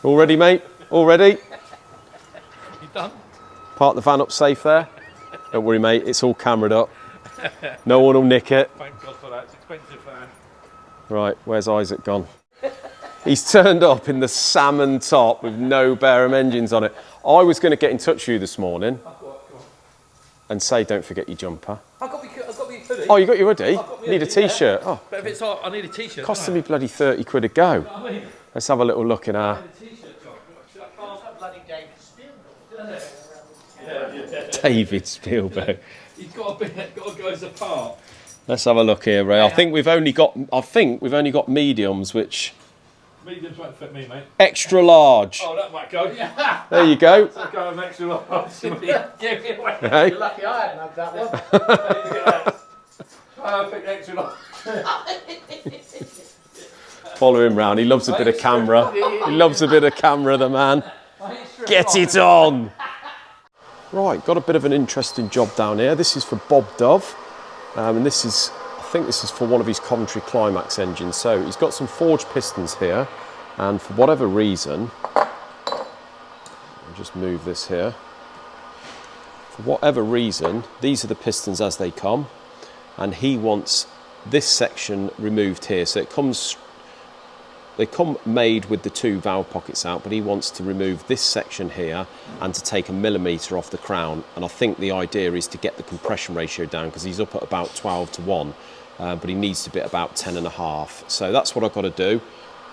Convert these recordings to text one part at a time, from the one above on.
All ready, mate? All ready? You done? Park the van up safe there. Don't worry, mate, it's all cameraed up. No one will nick it. Thank God for that, it's expensive van. Right, where's Isaac gone? He's turned up in the salmon top with no Barham engines on it. I was going to get in touch with you this morning and say don't forget your jumper. I've got my hoodie. Oh, you got your hoodie? Need a t-shirt? Yeah. Oh. But if it's hot, I need a t-shirt. Costing me bloody 30 quid a go. You know what I mean? Let's have a little look in our... David Spielberg. He's got to go as a part. Let's have a look here, Ray. I think we've only got mediums, which Mediums won't fit me, mate. extra large. Oh, that might go. There you go. I'll go with extra large. Give me away. Hey. You're lucky I hadn't had that one. Perfect extra large. Follow him round. He loves a bit of camera. He loves a bit of camera, the man. Get it on. Right, got a bit of an interesting job down here. This is for Bob Dove, and I think this is for one of his Coventry Climax engines. So he's got some forged pistons here, and for whatever reason, I'll just move this here. For whatever reason, these are the pistons as they come, and he wants this section removed here. So they come made with the two valve pockets out, but he wants to remove this section here and to take 1 millimetre off the crown. And I think the idea is to get the compression ratio down because he's up at about 12:1, but he needs to be at about 10.5. So that's what I've got to do.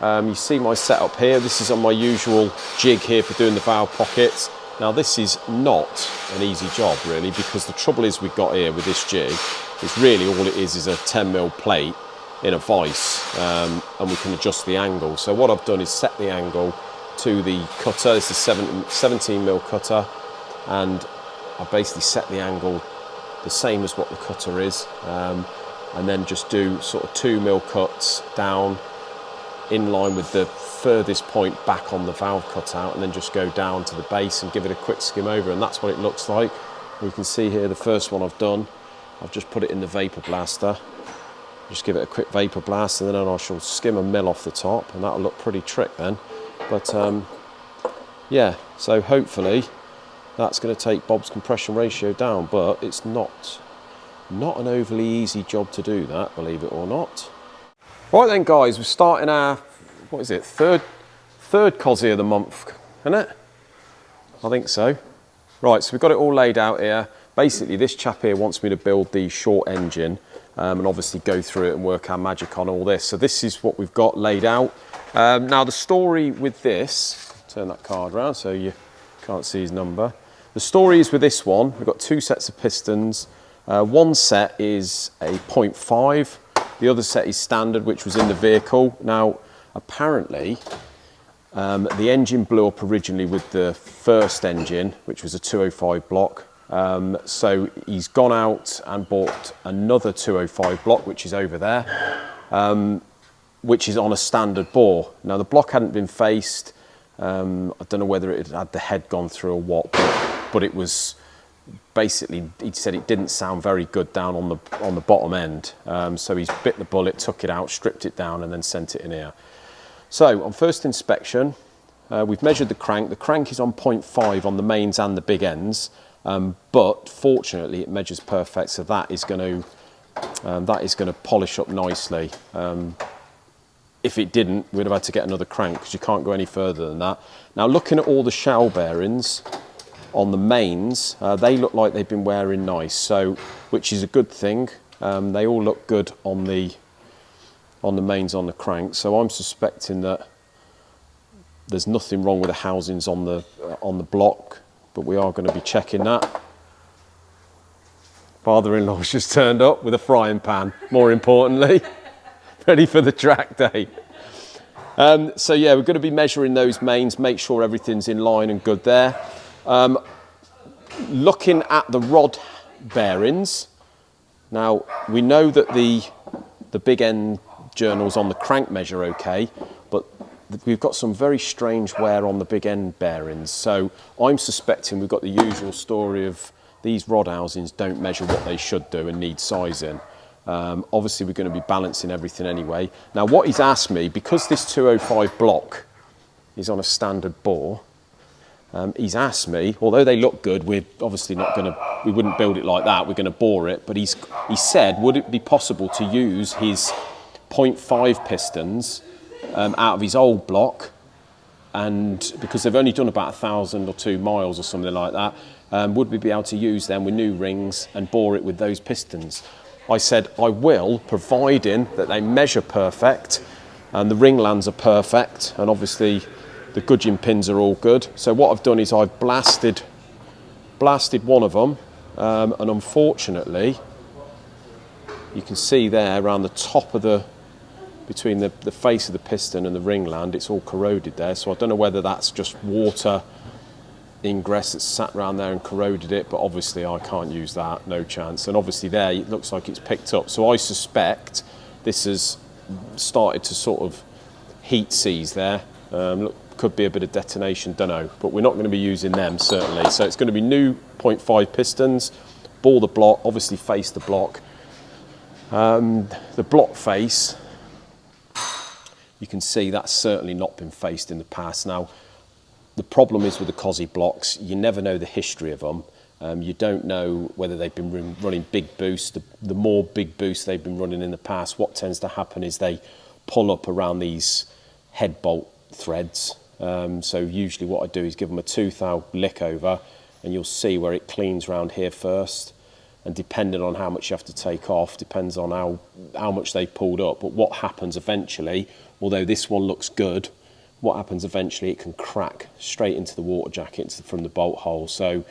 You see my setup here. This is on my usual jig here for doing the valve pockets. Now this is not an easy job really, because the trouble is we've got here with this jig is really all it is a 10mm plate in a vise, and we can adjust the angle. So what I've done is set the angle to the cutter. This is 17mm cutter, and I basically set the angle the same as what the cutter is, and then just do sort of 2mm cuts down in line with the furthest point back on the valve cutout, and then just go down to the base and give it a quick skim over, and that's what it looks like. You can see here the first one I've done. I've just put it in the vapor blaster. Just give it a quick vapor blast, and then I shall skim a mil off the top, and that'll look pretty trick then. But yeah, so hopefully that's going to take Bob's compression ratio down, but it's not an overly easy job to do that, believe it or not. Right then guys, we're starting our, what is it, third Cosy of the month, isn't it? I think so. Right, so we've got it all laid out here. Basically this chap here wants me to build the short engine, and obviously go through it and work our magic on all this. So this is what we've got laid out. Now the story with this, turn that card around so you can't see his number. The story is with this one, we've got 2 sets of pistons. One set is a 0.5, the other set is standard, which was in the vehicle. Now apparently the engine blew up originally with the first engine, which was a 205 block. So he's gone out and bought another 205 block, which is over there, which is on a standard bore. Now the block hadn't been faced. I don't know whether it had the head gone through or what, but it was basically, he said it didn't sound very good down on the bottom end. So he's bit the bullet, took it out, stripped it down, and then sent it in here. So on first inspection, we've measured the crank. The crank is on 0.5 on the mains and the big ends. But fortunately it measures perfect, so that is going to polish up nicely. If it didn't, we'd have had to get another crank because you can't go any further than that. Now looking at all the shell bearings on the mains, they look like they've been wearing nice, so which is a good thing. They all look good on the mains on the crank, so I'm suspecting that there's nothing wrong with the housings on the block. But we are going to be checking that. Father-in-law's just turned up with a frying pan, more importantly, ready for the track day. So yeah, we're going to be measuring those mains, make sure everything's in line and good there. Looking at the rod bearings, now we know that the big end journals on the crank measure okay, but we've got some very strange wear on the big end bearings. So I'm suspecting we've got the usual story of these rod housings don't measure what they should do and need sizing. Obviously we're going to be balancing everything anyway. Now what he's asked me, because this 205 block is on a standard bore. He's asked me, although they look good, we're obviously not going to, we wouldn't build it like that, we're going to bore it, but he said, would it be possible to use his 0.5 pistons out of his old block, and because they've only done about 1,000 or 2 miles or something like that, would we be able to use them with new rings and bore it with those pistons? I said, I will, providing that they measure perfect and the ring lands are perfect, and obviously the gudgeon pins are all good. So what I've done is I've blasted one of them, and unfortunately, you can see there around the top of between the face of the piston and the ring land, it's all corroded there. So I don't know whether that's just water ingress that's sat around there and corroded it, but obviously I can't use that, no chance. And obviously there, it looks like it's picked up. So I suspect this has started to sort of heat seize there. Look, could be a bit of detonation, don't know, but we're not going to be using them certainly. So it's going to be new 0.5 pistons, bore the block, obviously face the block. The block face, you can see that's certainly not been faced in the past. Now, the problem is with the Cosy blocks, you never know the history of them. You don't know whether they've been running big boosts. The more big boosts they've been running in the past, what tends to happen is they pull up around these head bolt threads. So usually what I do is give them a 2 thou lick over, and you'll see where it cleans around here first. And depending on how much you have to take off, depends on how much they pulled up. But what happens eventually, although this one looks good, what happens eventually, it can crack straight into the water jacket from the bolt hole. So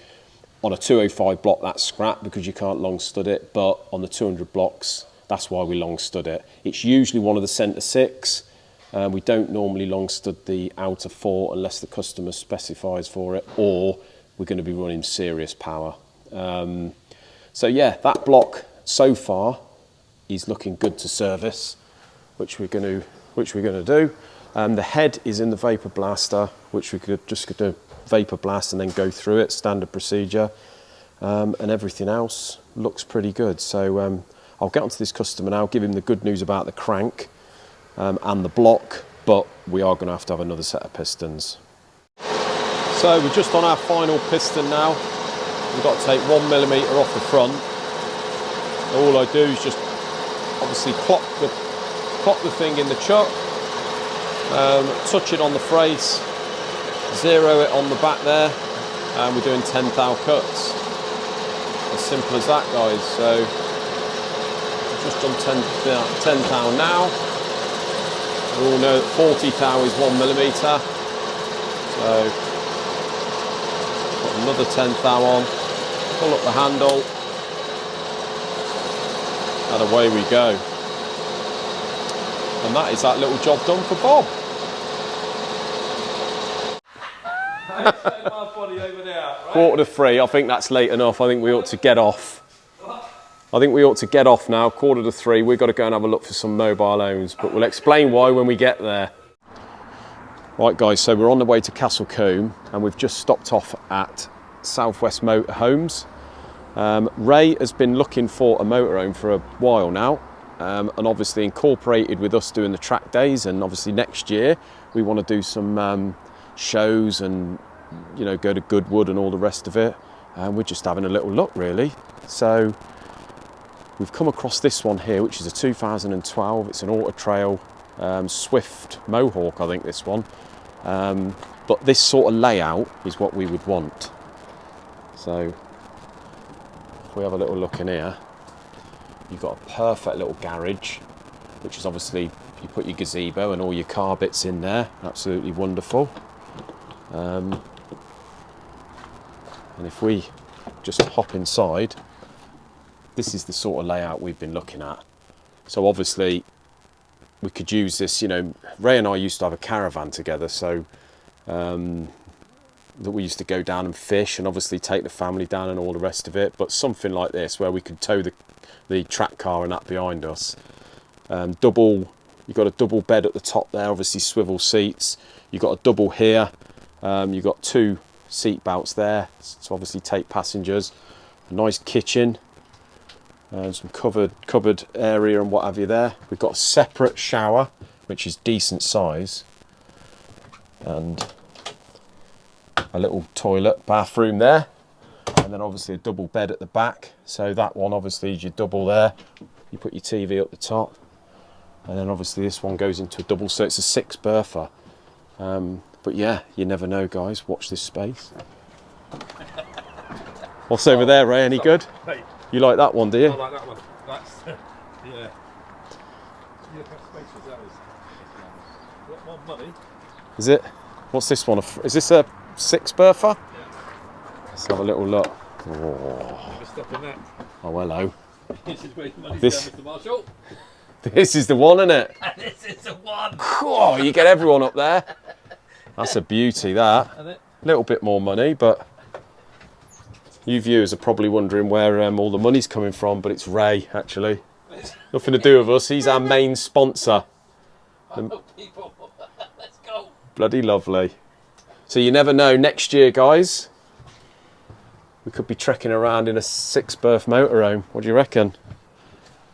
on a 205 block, that's scrap because you can't long stud it. But on the 200 blocks, that's why we long stud it. It's usually one of the centre 6. We don't normally long stud the outer 4 unless the customer specifies for it, or we're going to be running serious power. So yeah, that block so far is looking good to service, which we're going to do. The head is in the vapor blaster, which we could just do vapor blast and then go through it, standard procedure, and everything else looks pretty good. So I'll get onto this customer now, give him the good news about the crank and the block, but we are going to have another set of pistons. So we're just on our final piston now. We've got to take 1mm off the front. All I do is just obviously clock the thing in the chuck, touch it on the face, zero it on the back there, and we're doing 10 thou cuts. As simple as that, guys. So just done 10 thou now. We all know that 40 thou is 1mm. So put another 10 thou on, pull up the handle, and away we go. And that is that little job done for Bob. Quarter to 3, I think that's late enough. I think we ought to get off. I think we ought to get off now, 2:45. We've got to go and have a look for some mobile homes, but we'll explain why when we get there. Right guys, so we're on the way to Castle Combe and we've just stopped off at Southwest Motorhomes. Ray has been looking for a motorhome for a while now, and obviously incorporated with us doing the track days, and obviously next year we want to do some shows and, you know, go to Goodwood and all the rest of it, and we're just having a little look really. So we've come across this one here, which is a 2012. It's an Auto Trail Swift Mohawk, I think this one, but this sort of layout is what we would want. So if we have a little look in here, you've got a perfect little garage, which is obviously, you put your gazebo and all your car bits in there, absolutely wonderful. And if we just hop inside, this is the sort of layout we've been looking at. So obviously we could use this, you know, Ray and I used to have a caravan together, so that we used to go down and fish and obviously take the family down and all the rest of it, but something like this where we could tow the track car and that behind us. You've got a double bed at the top there, obviously swivel seats. You've got a double here. You've got 2 seat belts there to obviously take passengers. A nice kitchen, some cupboard area and what have you there. We've got a separate shower, which is decent size. and a little toilet, bathroom there, and then obviously a double bed at the back. So that one obviously is your double there. You put your TV up the top, and then obviously this one goes into a double, so it's a 6-berther. But yeah, you never know, guys. Watch this space. What's over there, Ray? Any good? Mate, You like that one, do you? I like that one. That's yeah. Look how spacious that is. A lot more money. Is it? What's this one? Is this a 6-berther? Let's have a little look. Oh, Never stop in that. oh hello. This is where your money's This- going, Mr. Marshall. This is the one, isn't it? This is the one. Oh, you get everyone up there. That's a beauty, that. And it, A little bit more money, but you viewers are probably wondering where all the money's coming from, but it's Ray, actually. Nothing to do with us. He's our main sponsor. people, let's go. Bloody lovely. So you never know, next year, guys, we could be trekking around in a 6-berth motorhome. What do you reckon?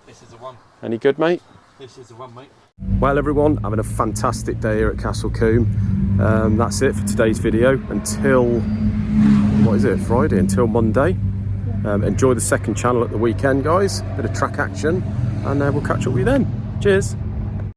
This is the one. Any good, mate? This is the one, mate. Well, everyone, having a fantastic day here at Castle Combe. That's it for today's video. Until, what is it, Friday? Until Monday. Enjoy the second channel at the weekend, guys. Bit of track action, and we'll catch up with you then. Cheers.